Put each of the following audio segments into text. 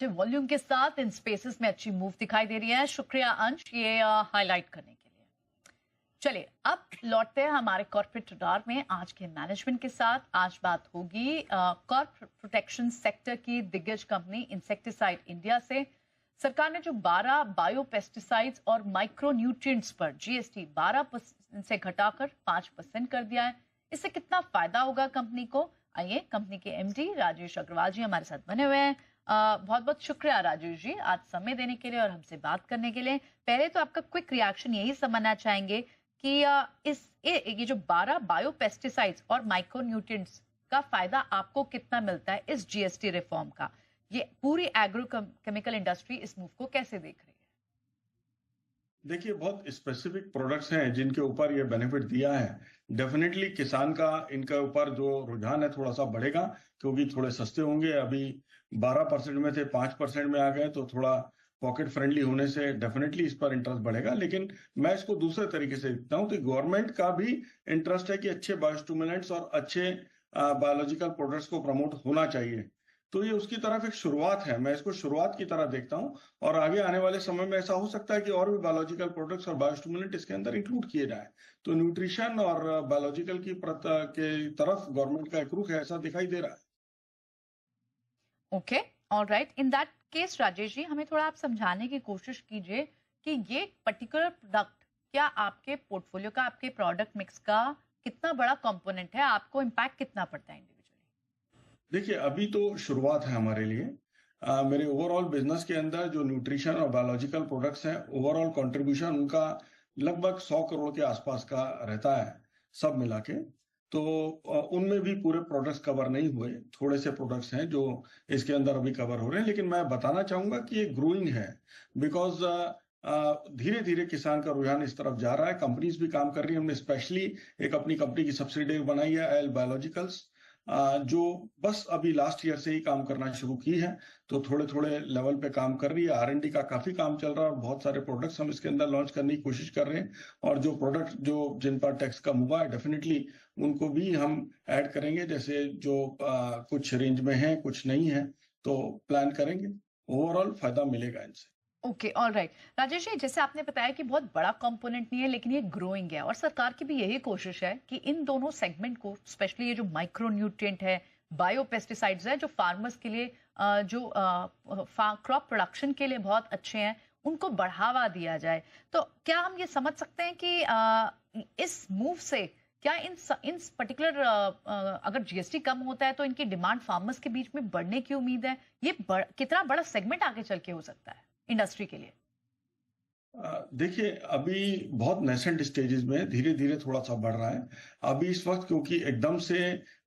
जो वॉल्यूम के साथ इन स्पेसेस में अच्छी मूव दिखाई दे रही है। शुक्रिया अंश ये हाईलाइट करने के लिए। चलिए अब लौटते हैं हमारे कॉर्पोरेट रडार में आज के मैनेजमेंट के साथ। आज बात होगी क्रॉप प्रोटेक्शन सेक्टर की दिग्गज कंपनी इंसेक्टिसाइड इंडिया से। सरकार ने जो 12 बायो पेस्टिसाइड्स और माइक्रो न्यूट्रिएंट्स पर जीएसटी 12% से घटाकर 5% कर दिया है। इससे कितना फायदा होगा कंपनी को, आइए कंपनी के एमडी राजेश अग्रवाल जी हमारे साथ बने हुए हैं। बहुत बहुत शुक्रिया राजेश जी आज समय देने के लिए और हमसे बात करने के लिए। पहले तो आपका क्विक रिएक्शन यही समझना चाहेंगे कि ये जो 12 बायो पेस्टिसाइड्स और माइक्रो न्यूट्रिएंट्स का फायदा आपको कितना मिलता है इस जीएसटी रिफॉर्म का, ये पूरी एग्रो केमिकल इंडस्ट्री इस मूव को कैसे देख रही है? देखिए, बहुत स्पेसिफिक प्रोडक्ट्स हैं जिनके ऊपर ये बेनिफिट दिया है। डेफिनेटली किसान का इनके ऊपर जो रुझान है थोड़ा सा बढ़ेगा क्योंकि थोड़े सस्ते होंगे। अभी 12% में थे, 5% में आ गए, तो थोड़ा पॉकेट फ्रेंडली होने से डेफिनेटली इस पर इंटरेस्ट बढ़ेगा। लेकिन मैं इसको दूसरे तरीके से देखता हूँ तो गवर्नमेंट का भी इंटरेस्ट है कि अच्छे बायोस्टिमुलेंट्स और अच्छे बायोलॉजिकल प्रोडक्ट्स को प्रमोट होना चाहिए। तो ये उसकी तरफ एक शुरुआत है, मैं इसको शुरुआत की तरह देखता हूं। और आगे आने वाले समय में ऐसा हो सकता है कि और भी बायोलॉजिकल प्रोडक्ट्स और बायोस्टिमुलेंट इसके अंदर इंक्लूड किए जाएं। तो न्यूट्रिशन और बायोलॉजिकल की तरफ गवर्नमेंट का एक रुख है, ऐसा दिखाई दे रहा है। Okay, alright. In that case Rajesh ji हमें थोड़ा आप समझाने की कोशिश कीजिए कि ये पर्टिकुलर प्रोडक्ट क्या आपके पोर्टफोलियो का, आपके प्रोडक्ट मिक्स का कितना बड़ा कंपोनेंट है, आपको इम्पैक्ट कितना पड़ता है इंडिविजुअली? देखिए, अभी तो शुरुआत है हमारे लिए। मेरे ओवरऑल बिजनेस के अंदर जो न्यूट्रिशन और बायोलॉजिकल प्रोडक्ट्स हैं, ओवरऑल कंट्रीब्यूशन उनका लगभग 100 करोड़ के आसपास का रहता है सब मिला के। तो उनमें भी पूरे प्रोडक्ट्स कवर नहीं हुए, थोड़े से प्रोडक्ट्स हैं जो इसके अंदर अभी कवर हो रहे हैं। लेकिन मैं बताना चाहूंगा कि ये ग्रोइंग है बिकॉज धीरे धीरे किसान का रुझान इस तरफ जा रहा है। कंपनीज भी काम कर रही है। हमने स्पेशली एक अपनी कंपनी की सब्सिडियरी बनाई है एल बायोलॉजिकल्स, जो बस अभी लास्ट ईयर से ही काम करना शुरू की है। तो थोड़े थोड़े लेवल पे काम कर रही है। R&D का काफी काम चल रहा है और बहुत सारे प्रोडक्ट्स हम इसके अंदर लॉन्च करने की कोशिश कर रहे हैं। और जो प्रोडक्ट जो जिन पर टैक्स कम हुआ है डेफिनेटली उनको भी हम ऐड करेंगे, जैसे जो कुछ रेंज में है कुछ नहीं है, तो प्लान करेंगे। ओवरऑल फायदा मिलेगा इनसे। Okay, alright. राजेश जी जैसे आपने बताया कि बहुत बड़ा कंपोनेंट नहीं है लेकिन ये ग्रोइंग है और सरकार की भी यही कोशिश है कि इन दोनों सेगमेंट को, स्पेशली ये जो माइक्रो न्यूट्रिएंट है, बायो पेस्टिसाइड्स है जो फार्मर्स के लिए जो क्रॉप प्रोडक्शन के लिए बहुत अच्छे हैं, उनको बढ़ावा दिया जाए। तो क्या हम ये समझ सकते हैं कि इस मूव से क्या इन पर्टिकुलर अगर जीएसटी कम होता है तो इनकी डिमांड फार्मर्स के बीच में बढ़ने की उम्मीद है? ये कितना बड़ा सेगमेंट आगे चल के हो सकता है इंडस्ट्री के लिए? देखिए, अभी बहुत नेसेंट स्टेजेस में धीरे धीरे थोड़ा सा बढ़ रहा है। अभी इस वक्त क्योंकि एकदम से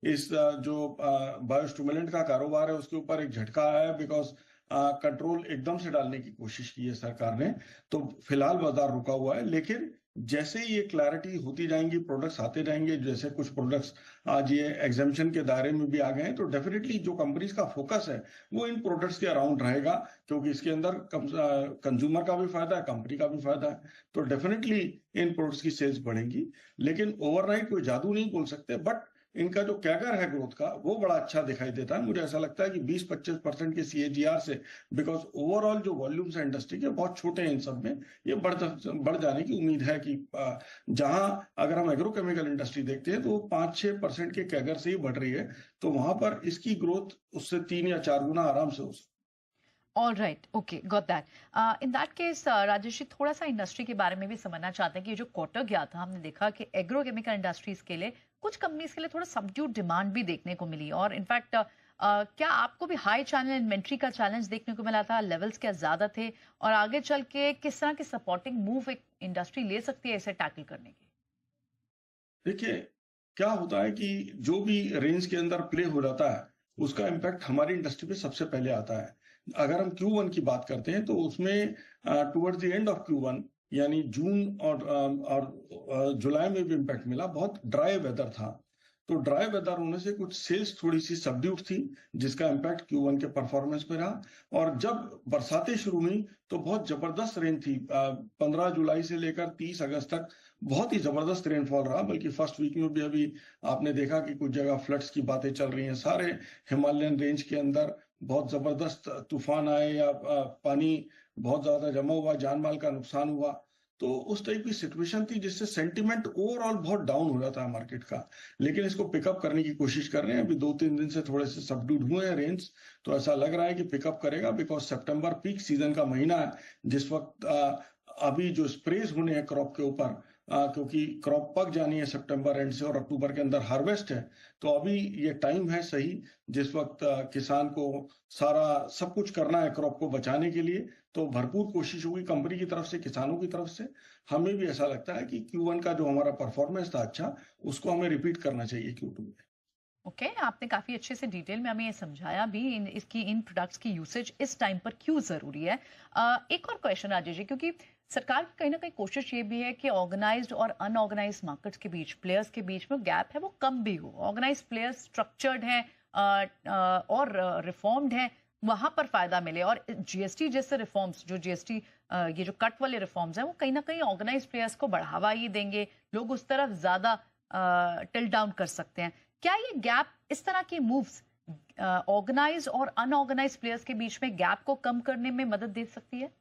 इस जो बायोस्टिमुलेंट का कारोबार है उसके ऊपर एक झटका आया है बिकॉज कंट्रोल एकदम से डालने की कोशिश की है सरकार ने। तो फिलहाल बाजार रुका हुआ है। लेकिन जैसे ही ये क्लैरिटी होती जाएंगी, प्रोडक्ट्स आते जाएंगे, जैसे कुछ प्रोडक्ट्स आज ये एग्जामिशन के दायरे में भी आ गए हैं, तो डेफिनेटली जो कंपनीज का फोकस है वो इन प्रोडक्ट्स के अराउंड रहेगा क्योंकि इसके अंदर कंज्यूमर का भी फायदा है, कंपनी का भी फायदा है। तो डेफिनेटली इन प्रोडक्ट्स की सेल्स बढ़ेंगी। लेकिन ओवरनाइट कोई जादू नहीं बोल सकते, बट इनका जो कैगर है ग्रोथ का वो बड़ा अच्छा दिखाई देता है। मुझे ऐसा लगता है कि 20-25% के CAGR से, बिकॉज ओवरऑल जो वॉल्यूम्स है इंडस्ट्री के बहुत छोटे हैं, इन सब में ये बढ़ जाने की उम्मीद है कि जहां अगर हम एग्रोकेमिकल इंडस्ट्री देखते हैं तो 5-6% के कैगर से ही बढ़ रही है, तो वहां पर इसकी ग्रोथ उससे 3 या 4 गुना आराम से हो सकती है। All right, okay, got that. In that case Rajesh ji थोड़ा सा इंडस्ट्री के बारे में भी समझना चाहते हैं कि ये जो क्वार्टर गया था हमने देखा कि एग्रोकेमिकल इंडस्ट्रीज के लिए, कुछ कंपनीज के लिए थोड़ा सबड्यूड डिमांड भी देखने को मिली और इनफैक्ट क्या आपको भी हाई चैनल इन्वेंट्री का चैलेंज देखने को मिला था? लेवल्स क्या ज्यादा थे और आगे चल के किस तरह की सपोर्टिंग मूव एक इंडस्ट्री ले सकती है इसे टैकल करने की? देखिए, क्या होता है कि जो भी रेंज के अंदर प्ले हो जाता है उसका इम्पैक्ट हमारी इंडस्ट्री पे सबसे पहले आता है। अगर हम Q1 की बात करते हैं तो उसमें towards the end of Q1 यानी जून और जुलाई में भी इम्पैक्ट मिला। बहुत ड्राई वेदर था, तो ड्राई वेदर होने से कुछ सेल्स थोड़ी सी सबड्यूट थी जिसका इम्पैक्ट Q1 के परफॉर्मेंस पे रहा। और जब बरसातें शुरू हुई तो बहुत जबरदस्त रेन थी। 15 जुलाई से लेकर 30 अगस्त तक बहुत ही जबरदस्त रेनफॉल रहा। बल्कि फर्स्ट वीक में भी अभी आपने देखा कि कुछ जगह फ्लड्स की बातें चल रही हैं। सारे हिमालयन रेंज के अंदर बहुत जबरदस्त तूफान आए या पानी बहुत ज्यादा जमा हुआ, जान माल का नुकसान हुआ, तो उस टाइप की सिचुएशन थी जिससे सेंटिमेंट ओवरऑल बहुत डाउन हो जाता है मार्केट का। लेकिन इसको पिकअप करने की कोशिश कर रहे हैं। अभी 2-3 दिन से थोड़े से सबड्यूड हुए हैं रेंज, तो ऐसा लग रहा है कि पिकअप करेगा, बिकॉज सितंबर पीक सीजन का महीना है, जिस वक्त अभी जो स्प्रेज होने हैं क्रॉप के ऊपर, क्योंकि क्रॉप पक जानी है सितंबर एंड से और अक्टूबर के अंदर हार्वेस्ट है, तो अभी ये टाइम है सही जिस वक्त किसान को सारा सब कुछ करना है क्रॉप को बचाने के लिए। तो भरपूर कोशिश होगी कंपनी की तरफ से, किसानों की तरफ से। हमें भी ऐसा लगता है कि Q1 का जो हमारा परफॉर्मेंस था अच्छा, उसको हमें रिपीट करना चाहिए Q2 में। ओके आपने काफी अच्छे से डिटेल में हमें ये समझाया भी इन प्रोडक्ट्स की यूसेज इस टाइम पर क्यों जरूरी है। एक और क्वेश्चन राजेश जी, क्योंकि सरकार की कहीं ना कहीं कोशिश ये भी है कि ऑर्गेनाइज्ड और अनऑर्गेनाइज्ड मार्केट्स के बीच, प्लेयर्स के बीच में गैप है वो कम भी हो। ऑर्गेनाइज्ड प्लेयर्स स्ट्रक्चर्ड है और रिफॉर्म्ड है, वहां पर फायदा मिले। और जीएसटी जैसे रिफॉर्म्स, जो जीएसटी ये जो कट वाले रिफॉर्म्स हैं, वो कहीं ना कहीं ऑर्गेनाइज्ड प्लेयर्स को बढ़ावा ही देंगे, लोग उस तरफ ज्यादा टिल डाउन कर सकते हैं। क्या ये गैप, इस तरह के मूव्स ऑर्गेनाइज्ड और अनऑर्गेनाइज्ड प्लेयर्स के बीच में गैप को कम करने में मदद दे सकती है?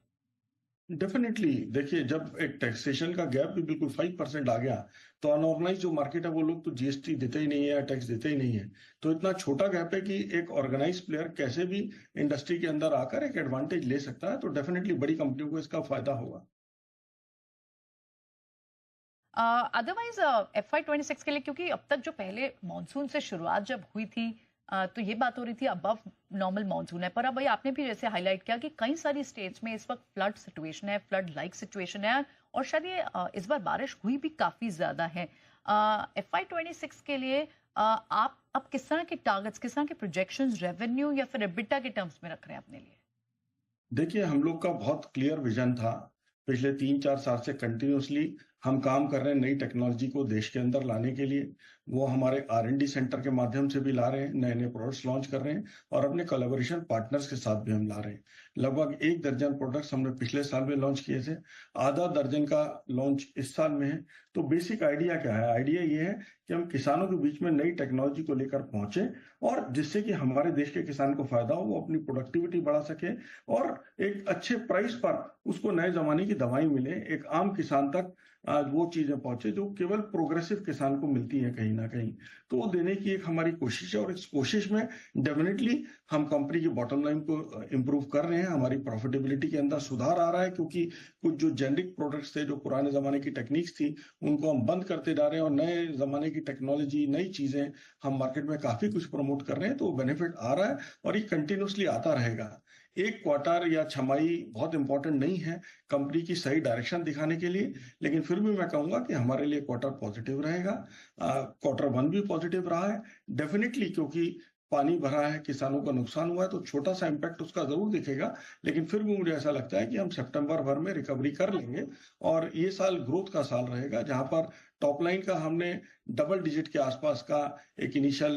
डेफिनेटली। देखिए, जब एक टैक्सेशन का गैप भी बिल्कुल 5% आ गया, तो अनऑर्गेनाइज जो मार्केट है वो लोग तो जीएसटी देते ही नहीं है या टैक्स देते ही नहीं है। तो इतना छोटा गैप है कि एक ऑर्गेनाइज प्लेयर कैसे भी इंडस्ट्री के अंदर आकर एक एडवांटेज ले सकता है। तो डेफिनेटली बड़ी कंपनियों को इसका फायदा होगा। अदरवाइज FY26 के लिए, क्योंकि अब तक जो पहले मानसून से शुरुआत जब हुई थी तो ये बात हो रही थी अबव नॉर्मल मानसून है, पर अब भाई आपने भी जैसे हाईलाइट किया कि कई सारी स्टेट्स में इस वक्त फ्लड सिचुएशन है, फ्लड लाइक सिचुएशन है, और शायद ये इस बार बारिश हुई भी काफी ज्यादा है। FY26 के लिए आप अब किस तरह के टारगेट्स, किस तरह के प्रोजेक्शंस रेवेन्यू या फिर एबिटा के टर्म्स में रख रहे हैं अपने लिए? देखिए, हम लोग का बहुत क्लियर विजन था। पिछले 3-4 साल से कंटिन्यूअसली हम काम कर रहे हैं नई टेक्नोलॉजी को देश के अंदर लाने के लिए। वो हमारे R&D सेंटर के माध्यम से भी ला रहे हैं, नए नए प्रोडक्ट्स लॉन्च कर रहे हैं, और अपने कोलैबोरेशन पार्टनर्स के साथ भी हम ला रहे हैं। लगभग 1 दर्जन प्रोडक्ट्स हमने पिछले साल में लॉन्च किए थे, आधा दर्जन का लॉन्च इस साल में है। तो बेसिक आइडिया क्या है? आइडिया ये है कि हम किसानों के बीच में नई टेक्नोलॉजी को लेकर पहुंचे, और जिससे कि हमारे देश के किसान को फायदा हो, वो अपनी प्रोडक्टिविटी बढ़ा सके और एक अच्छे प्राइस पर उसको नए जमाने की दवाई मिले, एक आम किसान तक आज वो चीजें पहुंचे जो केवल प्रोग्रेसिव किसान को मिलती है कहीं ना कहीं। तो वो देने की एक हमारी कोशिश है, और इस कोशिश में डेफिनेटली हम कंपनी की बॉटम लाइन को इम्प्रूव कर रहे हैं। हमारी प्रॉफिटेबिलिटी के अंदर सुधार आ रहा है, क्योंकि कुछ जो जेनरिक प्रोडक्ट्स थे, जो पुराने जमाने की टेक्निक्स थी, उनको हम बंद करते जा रहे हैं, और नए जमाने की टेक्नोलॉजी, नई चीजें हम मार्केट में काफी कुछ प्रमोट कर रहे हैं। तो बेनिफिट आ रहा है और ये कंटिन्यूसली आता रहेगा। एक क्वार्टर या छमाही बहुत इंपॉर्टेंट नहीं है कंपनी की सही डायरेक्शन दिखाने के लिए, लेकिन फिर भी मैं कहूंगा कि हमारे लिए क्वार्टर पॉजिटिव रहेगा। Q1 भी पॉजिटिव रहा है डेफिनेटली, क्योंकि पानी भरा है, किसानों का नुकसान हुआ है, तो छोटा सा इम्पैक्ट उसका जरूर दिखेगा। लेकिन फिर भी मुझे ऐसा लगता है कि हम सितंबर भर में रिकवरी कर लेंगे, और ये साल ग्रोथ का साल रहेगा, जहां पर टॉप लाइन का हमने डबल डिजिट के आसपास का एक इनिशियल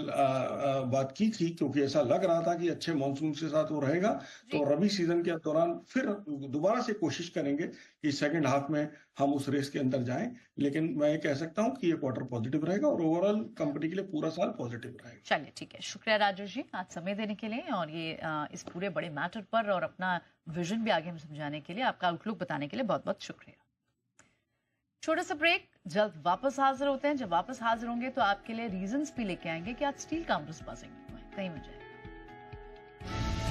बात की थी, क्योंकि ऐसा लग रहा था कि अच्छे मानसून के साथ वो रहेगा। तो रबी सीजन के दौरान फिर दोबारा से कोशिश करेंगे कि सेकंड हाफ में हम उस रेस के अंदर जाएं। लेकिन मैं ये कह सकता हूं कि ये क्वार्टर पॉजिटिव रहेगा, और ओवरऑल कंपनी के लिए पूरा साल पॉजिटिव रहेगा। चलिए ठीक है, शुक्रिया राजेश जी आज समय देने के लिए, और ये इस पूरे बड़े मैटर पर और अपना विजन भी आगे हम समझाने के लिए, आपका आउटलुक बताने के लिए बहुत बहुत शुक्रिया। छोटा सा ब्रेक, जल्द वापस हाजिर होते हैं। जब वापस हाजिर होंगे तो आपके लिए रीजंस भी लेके आएंगे कि आज स्टील काउंटर्स बजेंगे, कहीं मत जाए।